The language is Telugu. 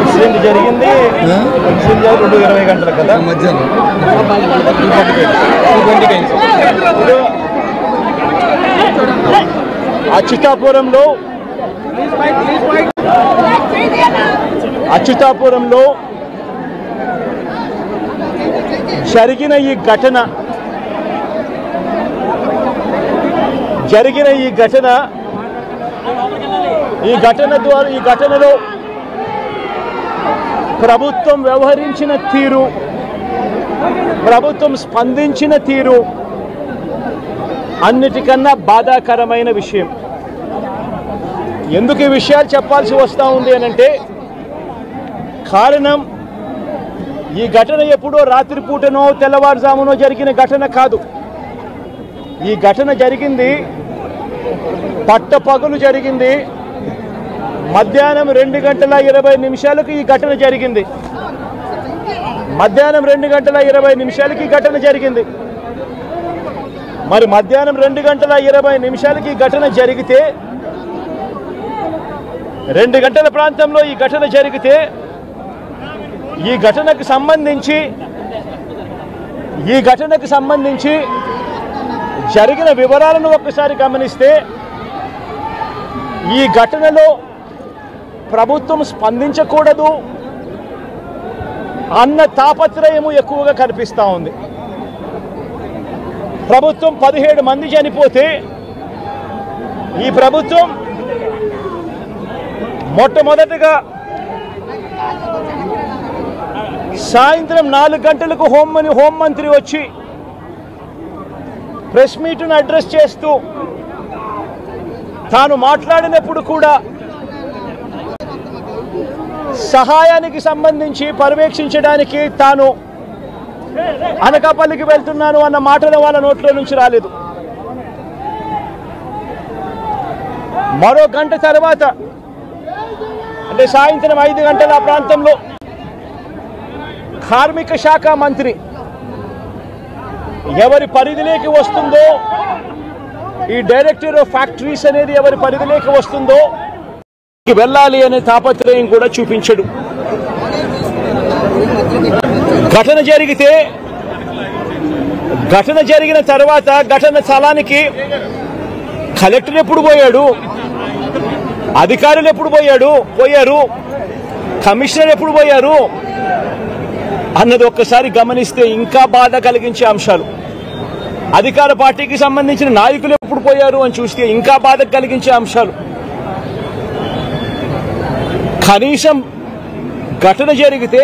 ఇన్సిడెంట్ జరిగింది 2:20 గంటల కదా మధ్యాహ్నం. అచ్యుతాపురంలో జరిగిన ఈ ఘటనలో ప్రభుత్వం వ్యవహరించిన తీరు, ప్రభుత్వం స్పందించిన తీరు అన్నిటికన్నా బాధాకరమైన విషయం. ఎందుకు ఈ విషయాలు చెప్పాల్సి వస్తూ ఉంది అనంటే, కారణం ఈ ఘటన ఎప్పుడో రాత్రిపూటనో తెల్లవారుజామునో జరిగిన ఘటన కాదు. ఈ ఘటన జరిగింది పట్టపగలు జరిగింది. మధ్యాహ్నం 2:20 ఈ ఘటన జరిగింది. మధ్యాహ్నం 2:20 ఈ ఘటన జరిగింది. మరి మధ్యాహ్నం 2:20 ఈ ఘటన జరిగితే, 2 గంటల ప్రాంతంలో ఈ ఘటన జరిగితే, ఈ ఘటనకు సంబంధించి జరిగిన వివరాలను ఒక్కసారి గమనిస్తే, ఈ ఘటనలో ప్రభుత్వం స్పందించకూడదు అన్న తాపత్రయము ఎక్కువగా కనిపిస్తూ ఉంది. ప్రభుత్వం 17 మంది చనిపోతే, ఈ ప్రభుత్వం మొట్టమొదటిగా సాయంత్రం 4 గంటలకు హోంమంత్రి వచ్చి ప్రెస్ మీట్ను అడ్రస్ చేస్తూ తాను మాట్లాడినప్పుడు కూడా సహాయానికి సంబంధించి పర్యవేక్షించడానికి తాను అనకాపల్లికి వెళ్తున్నాను అన్న మాటలు వాళ్ళ నోట్లో నుంచి రాలేదు. మరో గంట తర్వాత, అంటే సాయంత్రం 5 గంటల ప్రాంతంలో కార్మిక శాఖ మంత్రి ఎవరి పరిధిలోకి వస్తుందో, ఈ డైరెక్టర్ ఆఫ్ ఫ్యాక్టరీస్ అనేది ఎవరి పరిధిలోకి వస్తుందో వెళ్ళాలి అనే తాపత్రయం కూడా చూపించడు. ఘటన జరిగిన తర్వాత ఘటన స్థలానికి కలెక్టర్ ఎప్పుడు పోయాడు, అధికారులు ఎప్పుడు పోయారు, కమిషనర్ ఎప్పుడు పోయారు అన్నది ఒక్కసారి గమనిస్తే ఇంకా బాధ కలిగించే అంశాలు. అధికార పార్టీకి సంబంధించిన నాయకులు ఎప్పుడు పోయారు అని చూస్తే ఇంకా బాధ కలిగించే అంశాలు. కనీసం ఘటన జరిగితే